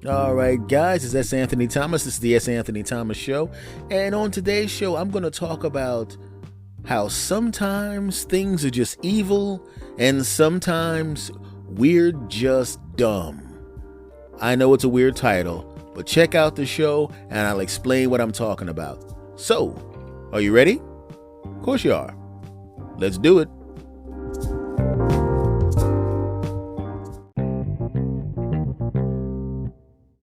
All right, guys, it's S. Anthony Thomas. This is the S. Anthony Thomas Show. And on today's show, I'm going to talk about how sometimes things are just evil and sometimes we're just dumb. I know it's a weird title, but check out the show and I'll explain what I'm talking about. So, are you ready? Of course you are. Let's do it.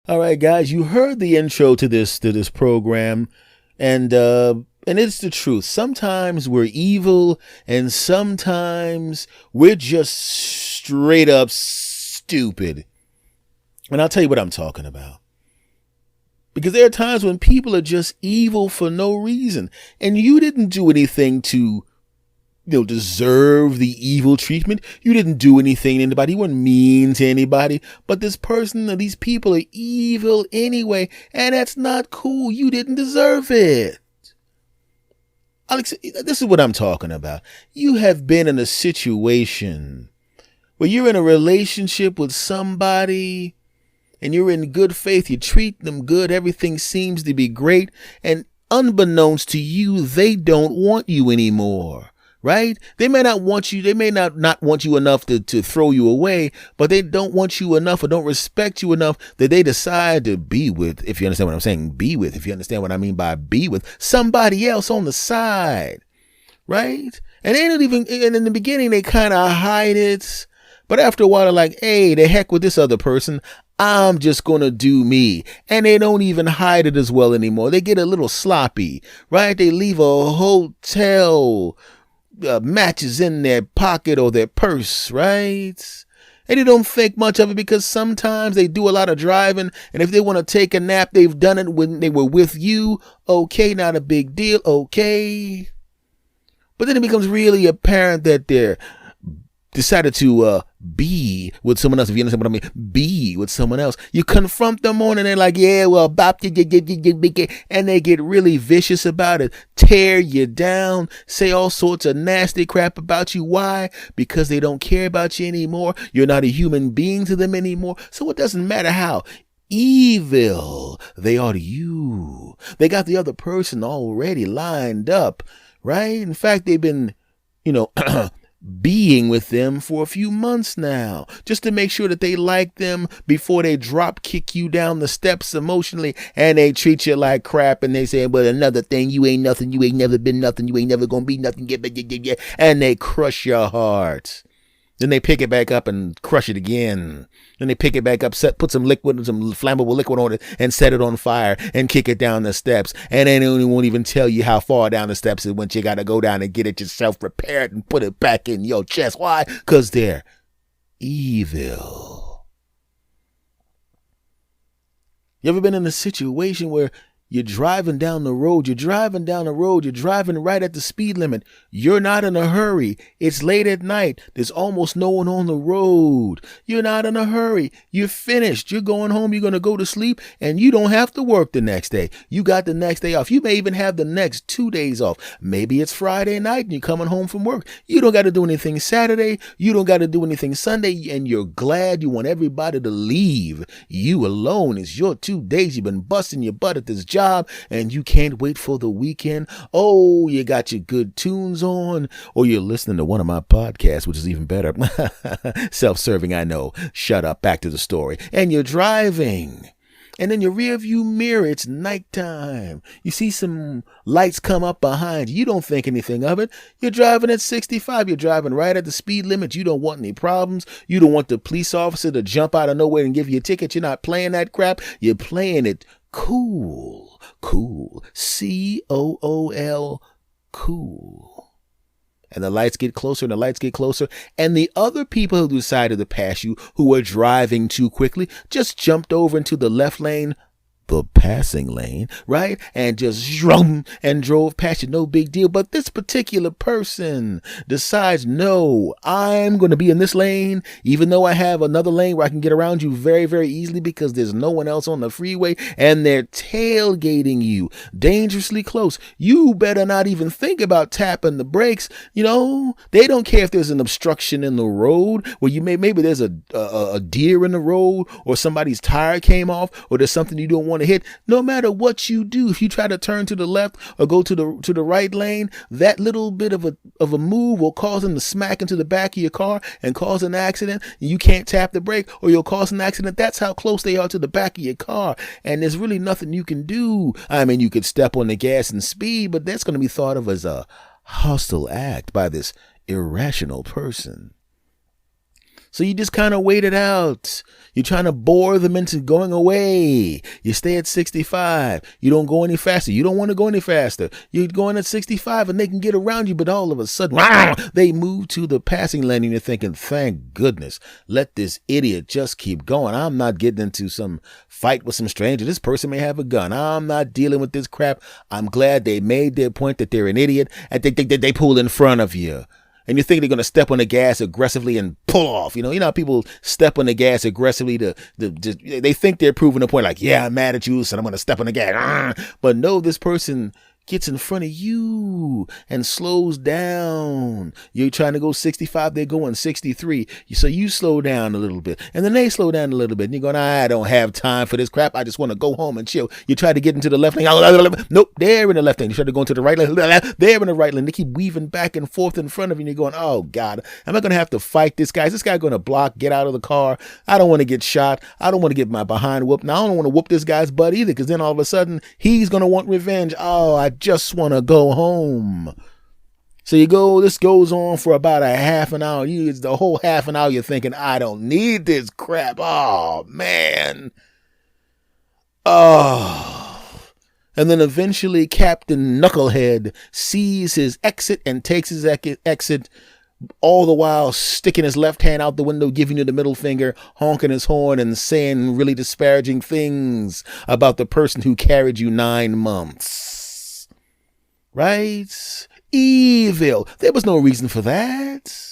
All right, guys, you heard the intro to this program, and it's the truth. Sometimes we're evil, and sometimes we're just straight up stupid. And I'll tell you what I'm talking about. Because there are times when people are just evil for no reason, and you didn't do anything to deserve the evil treatment. You didn't do anything to anybody. You weren't mean to anybody. But this person or these people are evil anyway. And that's not cool. You didn't deserve it. Alex, this is what I'm talking about. You have been in a situation where you're in a relationship with somebody and you're in good faith. You treat them good. Everything seems to be great. And unbeknownst to you, they don't want you anymore. Right? They may not want you. They may not want you enough to throw you away, but they don't want you enough or don't respect you enough that they decide to be with, if you understand what I'm saying, be with, if you understand what I mean by be with, somebody else on the side. Right? And they don't even, and in the beginning, they kind of hide it. But after a while, they're like, hey, the heck with this other person. I'm just going to do me. And they don't even hide it as well anymore. They get a little sloppy. Right? They leave a hotel matches in their pocket or their purse, right? And they don't think much of it because sometimes they do a lot of driving, and if they want to take a nap, they've done it when they were with you. Okay, not a big deal. Okay. But then it becomes really apparent that they're decided to be with someone else. If you understand what I mean, be with someone else. You confront them on and they're like, yeah, well, and they get really vicious about it, tear you down, say all sorts of nasty crap about you. Why? Because they don't care about you anymore. You're not a human being to them anymore. So it doesn't matter how evil they are to you. They got the other person already lined up, right? In fact, they've been, being with them for a few months now, just to make sure that they like them before they drop kick you down the steps emotionally and they treat you like crap and they say, well, another thing, you ain't nothing, you ain't never been nothing, you ain't never gonna be nothing, and they crush your heart. Then they pick it back up and crush it again. Then they pick it back up, put some flammable liquid on it and set it on fire and kick it down the steps. And they won't even tell you how far down the steps it went. You got to go down and get it yourself repaired and put it back in your chest. Why? Because they're evil. You ever been in a situation where you're driving down the road, you're driving right at the speed limit. You're not in a hurry. It's late at night. There's almost no one on the road. You're not in a hurry. You're finished. You're going home. You're going to go to sleep and you don't have to work the next day. You got the next day off. You may even have the next 2 days off. Maybe it's Friday night and you're coming home from work. You don't got to do anything Saturday. You don't got to do anything Sunday, and you're glad. You want everybody to leave. You alone. It's your 2 days. You've been busting your butt at this job and you can't wait for the weekend. Oh, you got your good tunes on, or you're listening to one of my podcasts, which is even better. Self-serving, I know. Shut up. Back to the story. And you're driving. And in your rear view mirror, it's nighttime. You see some lights come up behind you. You don't think anything of it. You're driving at 65. You're driving right at the speed limit. You don't want any problems. You don't want the police officer to jump out of nowhere and give you a ticket. You're not playing that crap. You're playing it cool. Cool. COOL. Cool. And the lights get closer and the lights get closer. And the other people who decided to pass you, who were driving too quickly, just jumped over into the left lane the passing lane, right? And just shrum and drove past you. No big deal. But this particular person decides, no, I'm going to be in this lane, even though I have another lane where I can get around you very, very easily because there's no one else on the freeway, and they're tailgating you dangerously close. You better not even think about tapping the brakes. You know, they don't care if there's an obstruction in the road where maybe there's a deer in the road, or somebody's tire came off, or there's something you don't want to hit. No matter what you do, if you try to turn to the left or go to the right lane, that little bit of a move will cause them to smack into the back of your car and cause an accident. You can't tap the brake or you'll cause an accident. That's how close they are to the back of your car. And there's really nothing you can do. I mean, you could step on the gas and speed, but that's going to be thought of as a hostile act by this irrational person. So you just kind of wait it out. You're trying to bore them into going away. You stay at 65. You don't go any faster. You don't want to go any faster. You're going at 65 and they can get around you, but all of a sudden, they move to the passing lane and you're thinking, thank goodness, let this idiot just keep going. I'm not getting into some fight with some stranger. This person may have a gun. I'm not dealing with this crap. I'm glad they made their point that they're an idiot and they pull in front of you. And you think they're going to step on the gas aggressively and pull off. You know how people step on the gas aggressively they think they're proving a point, like, yeah, I'm mad at you, so I'm going to step on the gas. But no, this person gets in front of you and slows down. You're trying to go 65, they're going 63. So you slow down a little bit, and then they slow down a little bit, and you're going, I don't have time for this crap. I just want to go home and chill. You try to get into the left lane. Nope, they're in the left lane. You try to go into the right lane. They're in the right lane. They keep weaving back and forth in front of you, and you're going, oh God, am I going to have to fight this guy? Is this guy going to block, get out of the car? I don't want to get shot. I don't want to get my behind whooped. Now I don't want to whoop this guy's butt either, because then all of a sudden he's going to want revenge. Oh, I just want to go home. So this goes on for about a half an hour. The whole half an hour you're thinking, I don't need this crap. Oh, man. Oh. And then eventually Captain Knucklehead sees his exit and takes his exit, all the while sticking his left hand out the window, giving you the middle finger, honking his horn, and saying really disparaging things about the person who carried you 9 months. Right? Evil. There was no reason for that.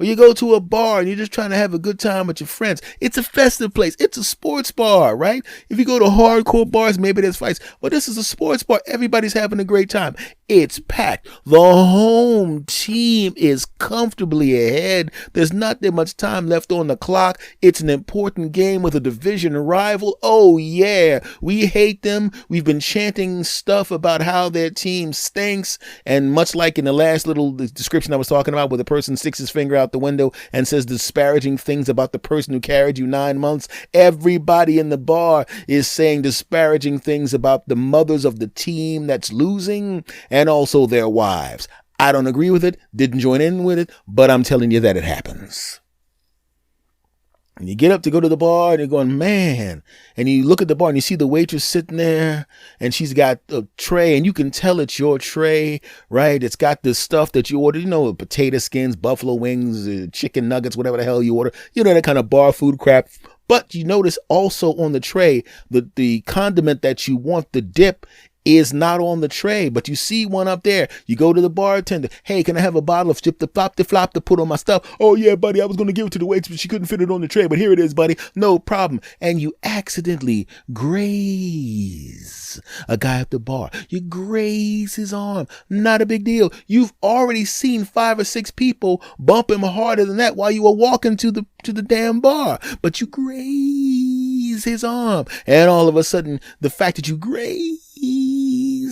Or you go to a bar and you're just trying to have a good time with your friends. It's a festive place. It's a sports bar, right? If you go to hardcore bars, maybe there's fights. But this is a sports bar. Everybody's having a great time. It's packed. The home team is comfortably ahead. There's not that much time left on the clock. It's an important game with a division rival. Oh, yeah. We hate them. We've been chanting stuff about how their team stinks. And much like in the last little description I was talking about, where the person sticks his finger out the window and says disparaging things about the person who carried you 9 months, everybody in the bar is saying disparaging things about the mothers of the team that's losing and also their wives. I don't agree with it, didn't join in with it, but I'm telling you that it happens. And you get up to go to the bar and you're going, man, and you look at the bar and you see the waitress sitting there and she's got a tray and you can tell it's your tray, right? It's got the stuff that you ordered, potato skins, buffalo wings, chicken nuggets, whatever the hell you order, that kind of bar food crap. But you notice also on the tray, the condiment that you want, the dip, is not on the tray, but you see one up there. You go to the bartender. Hey, can I have a bottle of Flip the Flop to put on my stuff? Oh yeah, buddy, I was going to give it to the waitress, but she couldn't fit it on the tray, but here it is, buddy. No problem. And you accidentally graze a guy at the bar. You graze his arm. Not a big deal. You've already seen 5 or 6 people bump him harder than that while you were walking to the damn bar, but you graze his arm. And all of a sudden, the fact that you graze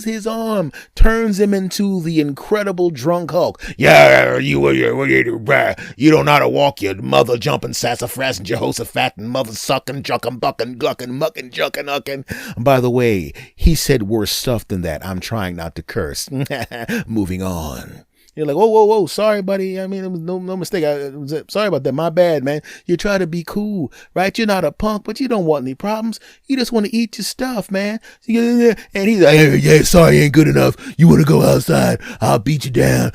his arm turns him into the Incredible Drunk Hulk. Yeah, you don't know how to walk, you mother jumping sassafras and Jehoshaphat and mother sucking, jucking, bucking, glucking, mucking, jucking, ucking. By the way, he said worse stuff than that. I'm trying not to curse. Moving on. You're like, whoa, whoa, whoa, sorry, buddy. I mean, it was no mistake. Sorry about that. My bad, man. You try to be cool, right? You're not a punk, but you don't want any problems. You just want to eat your stuff, man. And he's like, hey, yeah, sorry, ain't good enough. You want to go outside? I'll beat you down.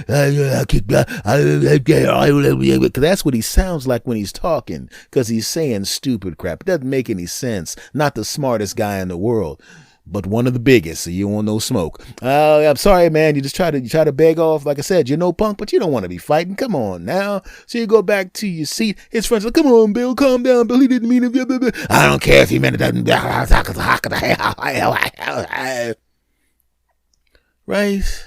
I'll kick back. Because that's what he sounds like when he's talking, because he's saying stupid crap. It doesn't make any sense. Not the smartest guy in the world, but one of the biggest, so you want no smoke. I'm sorry, man. You try to beg off. Like I said, you're no punk, but you don't want to be fighting. Come on now. So you go back to your seat. His friends are like, come on, Bill, calm down. Bill, he didn't mean it. I don't care if he meant it. Right?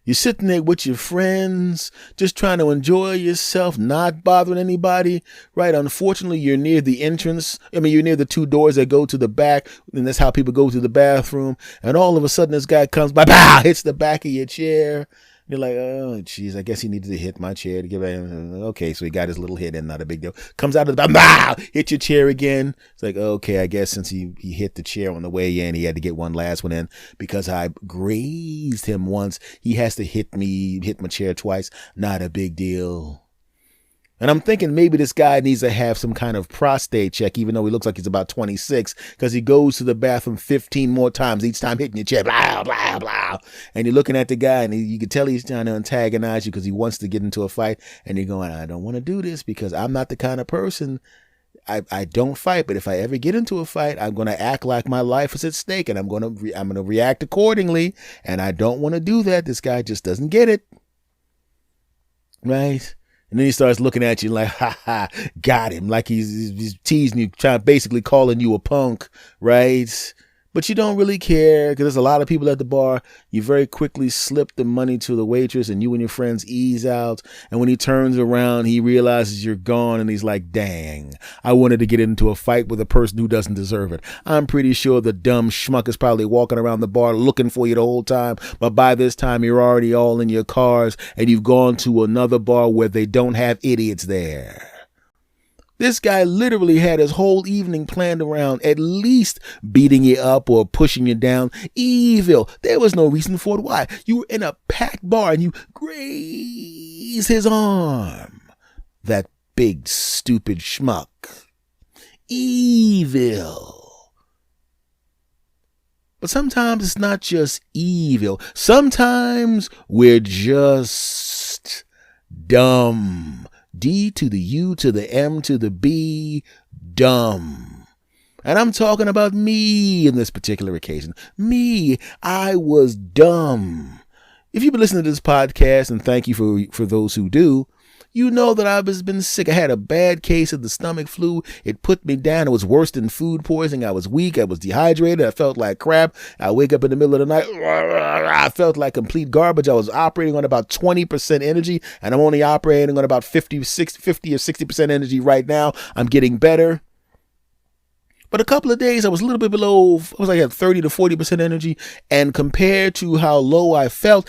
You're sitting there with your friends, just trying to enjoy yourself, not bothering anybody, right? Unfortunately, you're near the entrance. You're near the two doors that go to the back, and that's how people go to the bathroom. And all of a sudden, this guy comes by, bah, hits the back of your chair. You're like, oh, geez, I guess he needed to hit my chair to give it. Okay, so he got his little hit in, not a big deal. Comes out of the back, hit your chair again. It's like, okay, I guess since he hit the chair on the way in, he had to get one last one in. Because I grazed him once, he has to hit my chair twice. Not a big deal. And I'm thinking maybe this guy needs to have some kind of prostate check, even though he looks like he's about 26, because he goes to the bathroom 15 more times, each time hitting your chair, blah, blah, blah. And you're looking at the guy, and you can tell he's trying to antagonize you because he wants to get into a fight. And you're going, I don't want to do this because I'm not the kind of person. I don't fight, but if I ever get into a fight, I'm going to act like my life is at stake, and I'm going to react accordingly. And I don't want to do that. This guy just doesn't get it. Right? And then he starts looking at you like, ha ha, got him. Like he's teasing you, basically calling you a punk, right? But you don't really care because there's a lot of people at the bar. You very quickly slip the money to the waitress and you and your friends ease out. And when he turns around, he realizes you're gone and he's like, dang, I wanted to get into a fight with a person who doesn't deserve it. I'm pretty sure the dumb schmuck is probably walking around the bar looking for you the whole time. But by this time, you're already all in your cars and you've gone to another bar where they don't have idiots there. This guy literally had his whole evening planned around at least beating you up or pushing you down. Evil. There was no reason for it. Why? You were in a packed bar and you graze his arm. That big, stupid schmuck. Evil. But sometimes it's not just evil. Sometimes we're just dumb. D to the U to the M to the B, dumb. And I'm talking about me in this particular occasion. Me, I was dumb. If you've been listening to this podcast, and thank you for those who do, you know that I've been sick. I had a bad case of the stomach flu. It put me down. It was worse than food poisoning. I was weak. I was dehydrated. I felt like crap. I wake up in the middle of the night. I felt like complete garbage. I was operating on about 20% energy, and I'm only operating on about 50 or 60% energy right now. I'm getting better. But a couple of days, I was a little bit below, I had 30 to 40% energy. And compared to how low I felt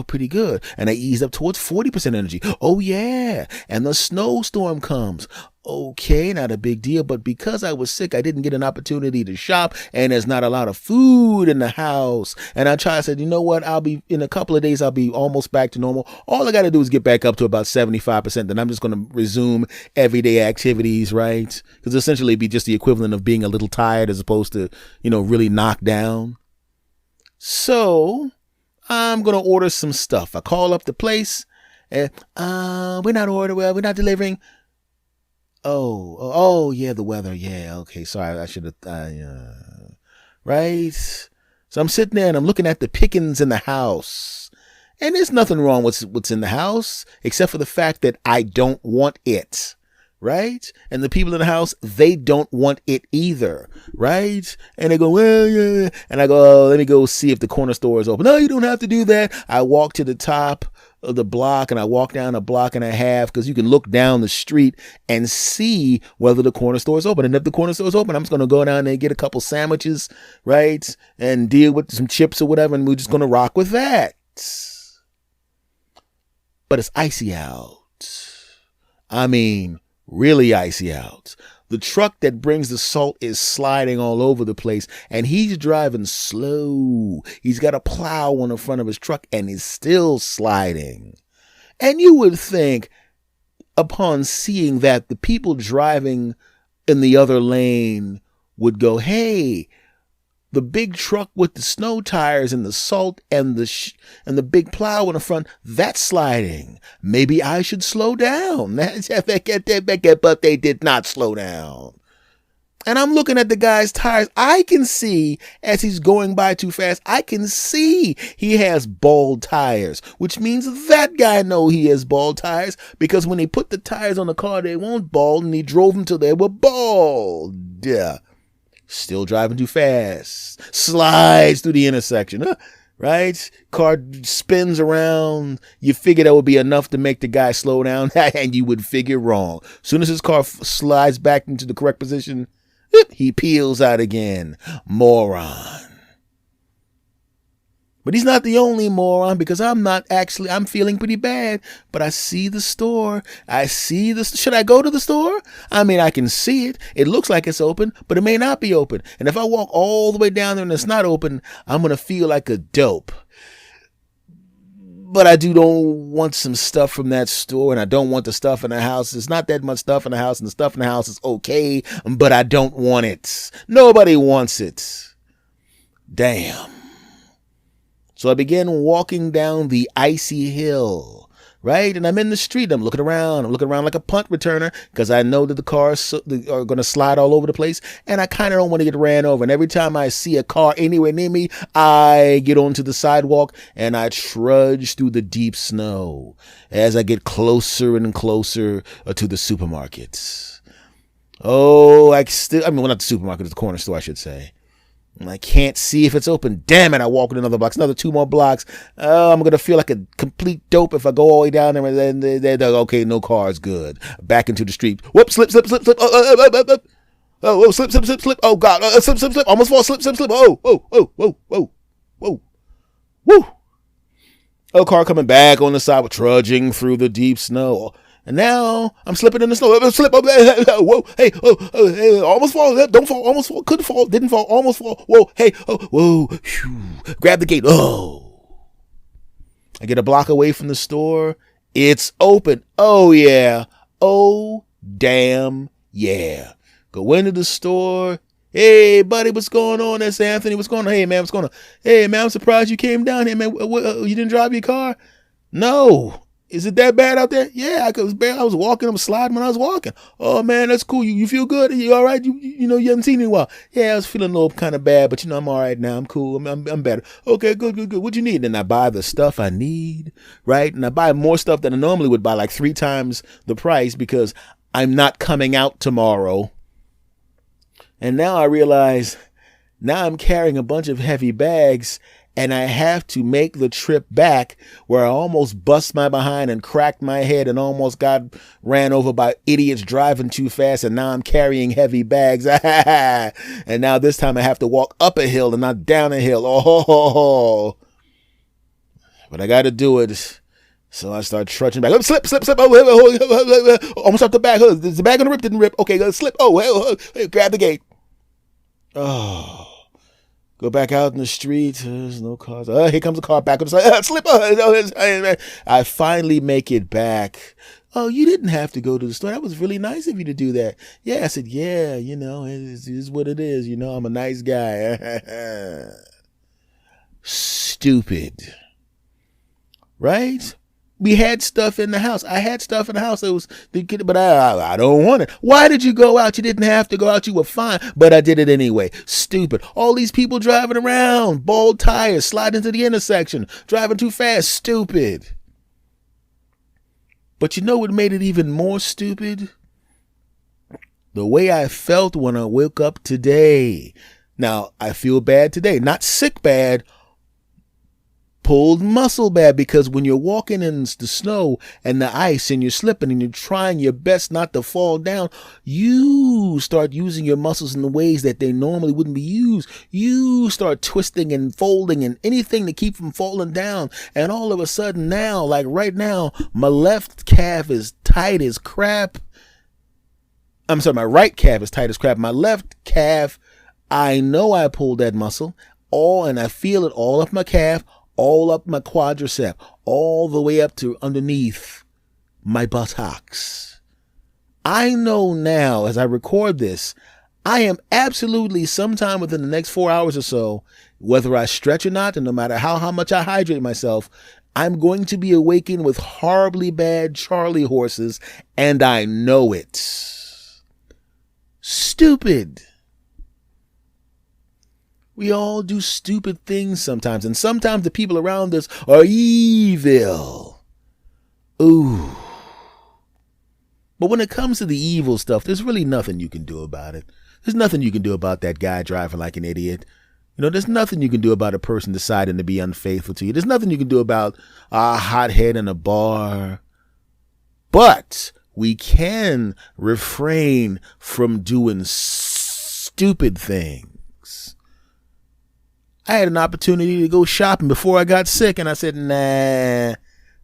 pretty good. And I eased up towards 40% energy. Oh, yeah. And the snowstorm comes. Okay, not a big deal. But because I was sick, I didn't get an opportunity to shop. And there's not a lot of food in the house. And I said, you know what? In a couple of days, I'll be almost back to normal. All I got to do is get back up to about 75%. Then I'm just going to resume everyday activities, right? Because essentially it'd be just the equivalent of being a little tired as opposed to, really knocked down. So I'm going to order some stuff. I call up the place and we're not delivering. Oh, yeah, the weather. Yeah, okay, sorry, I should have, right? So I'm sitting there and I'm looking at the pickings in the house. And there's nothing wrong with what's in the house, except for the fact that I don't want it, right? And the people in the house, they don't want it either, right? And they go, well, yeah. And I go, let me go see if the corner store is open. No, you don't have to do that. I walk to the top of the block and I walk down a block and a half because you can look down the street and see whether the corner store is open. And if the corner store is open, I'm just going to go down there and get a couple sandwiches, right? And deal with some chips or whatever. And we're just going to rock with that. But it's icy out. I mean, really icy out. The truck that brings the salt is sliding all over the place, and he's driving slow. He's got a plow on the front of his truck, and he's still sliding. And you would think, upon seeing that, the people driving in the other lane would go, hey, the big truck with the snow tires and the salt and the big plow in the front, that's sliding. Maybe I should slow down. But they did not slow down. And I'm looking at the guy's tires. I can see, as he's going by too fast, I can see he has bald tires, which means that guy knows he has bald tires, because when he put the tires on the car, they weren't bald, and he drove them till they were bald. Yeah. Still driving too fast. Slides through the intersection. Right? Car spins around. You figure that would be enough to make the guy slow down, and you would figure wrong. As soon as his car slides back into the correct position, he peels out again. Moron. But he's not the only moron, because I'm feeling pretty bad. But I see the store. Should I go to the store? I mean, I can see it. It looks like it's open, but it may not be open. And if I walk all the way down there and it's not open, I'm going to feel like a dope. But I don't want some stuff from that store, and I don't want the stuff in the house. There's not that much stuff in the house, and the stuff in the house is okay, but I don't want it. Nobody wants it. Damn. So I began walking down the icy hill, right? And I'm in the street. I'm looking around like a punt returner, because I know that the cars are going to slide all over the place, and I kind of don't want to get ran over. And every time I see a car anywhere near me, I get onto the sidewalk and I trudge through the deep snow as I get closer and closer to the supermarkets. Oh, not the supermarket, it's the corner store, I should say. And I can't see if it's open. Damn it, I walk in another block. Another 2 more blocks. I'm going to feel like a complete dope if I go all the way down there, and then they're okay, no cars, good. Back into the street. Whoop, slip. Oh, slip. Oh, God. Slip. Almost fall. Slip. Oh. Woo. Oh, car coming back on the side, trudging through the deep snow. And now I'm slipping in the snow. Slip. Whoa. Hey. Hey. Almost fall. Don't fall. Almost fall. Couldn't fall. Didn't fall. Almost fall. Whoa. Hey. Oh. Whoa. Whew. Grab the gate. Oh. I get a block away from the store. It's open. Oh, yeah. Oh, damn. Yeah. Go into the store. Hey, buddy, what's going on? That's Anthony. What's going on? Hey, man, what's going on? Hey, man, I'm surprised you came down here, man. You didn't drive your car? No. Is it that bad out there? Yeah, I was walking. I was sliding when I was walking. Oh, man, that's cool. You feel good? You all right? You haven't seen me in a while. Yeah, I was feeling a little kind of bad, but I'm all right now. I'm cool. I'm better. Okay, good. What you need? And I buy the stuff I need, right? And I buy more stuff than I normally would buy, like 3 times the price, because I'm not coming out tomorrow. And now I realize, now I'm carrying a bunch of heavy bags, and I have to make the trip back, where I almost bust my behind and cracked my head and almost got ran over by idiots driving too fast. And now I'm carrying heavy bags. And now this time I have to walk up a hill and not down a hill. Oh, but I got to do it. So I start trudging back. Slip. Oh, almost off the back. The bag on the rip didn't rip. Okay, slip. Oh, grab the gate. Oh. Go back out in the street. There's no cars. Here comes a car back on the side. Slip. I finally make it back. Oh, you didn't have to go to the store. That was really nice of you to do that. Yeah, I said, yeah, it is what it is. I'm a nice guy. Stupid. Right? We had stuff in the house. I had stuff in the house that was, but I don't want it. Why did you go out? You didn't have to go out. You were fine, but I did it anyway. Stupid. All these people driving around, bald tires, sliding into the intersection, driving too fast. Stupid. But you know what made it even more stupid? The way I felt when I woke up today. Now, I feel bad today. Not sick bad. Pulled muscle bad, because when you're walking in the snow and the ice and you're slipping and you're trying your best not to fall down, you start using your muscles in the ways that they normally wouldn't be used. You start twisting and folding and anything to keep from falling down. And all of a sudden now, like right now, my left calf is tight as crap. I'm sorry, my right calf is tight as crap. My left calf, I know I pulled that muscle and I feel it all up my calf, all up my quadricep, all the way up to underneath my buttocks. I know now as I record this, I am absolutely sometime within the next 4 hours or so, whether I stretch or not, and no matter how much I hydrate myself, I'm going to be awakened with horribly bad Charlie horses, and I know it. Stupid. We all do stupid things sometimes, and sometimes the people around us are evil. Ooh. But when it comes to the evil stuff, there's really nothing you can do about it. There's nothing you can do about that guy driving like an idiot. There's nothing you can do about a person deciding to be unfaithful to you. There's nothing you can do about a hothead in a bar. But we can refrain from doing stupid things. I had an opportunity to go shopping before I got sick, and I said, nah,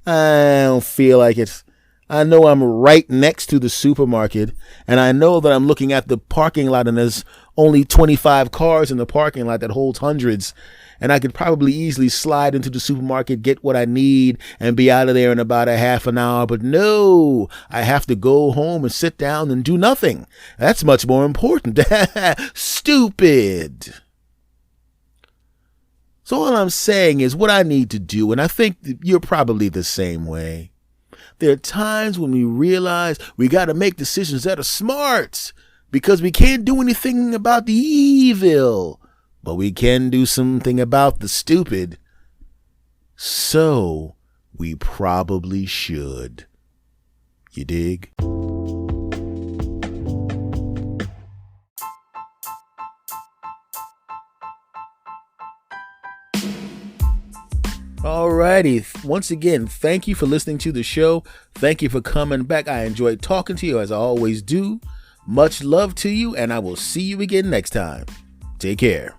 I don't feel like it. I know I'm right next to the supermarket, and I know that I'm looking at the parking lot, and there's only 25 cars in the parking lot that holds hundreds, and I could probably easily slide into the supermarket, get what I need, and be out of there in about a half an hour. But no, I have to go home and sit down and do nothing. That's much more important. Stupid. So all I'm saying is what I need to do, and I think you're probably the same way. There are times when we realize we got to make decisions that are smart because we can't do anything about the evil, but we can do something about the stupid. So we probably should. You dig? Alrighty. Once again, thank you for listening to the show. Thank you for coming back. I enjoyed talking to you as I always do. Much love to you, and I will see you again next time. Take care.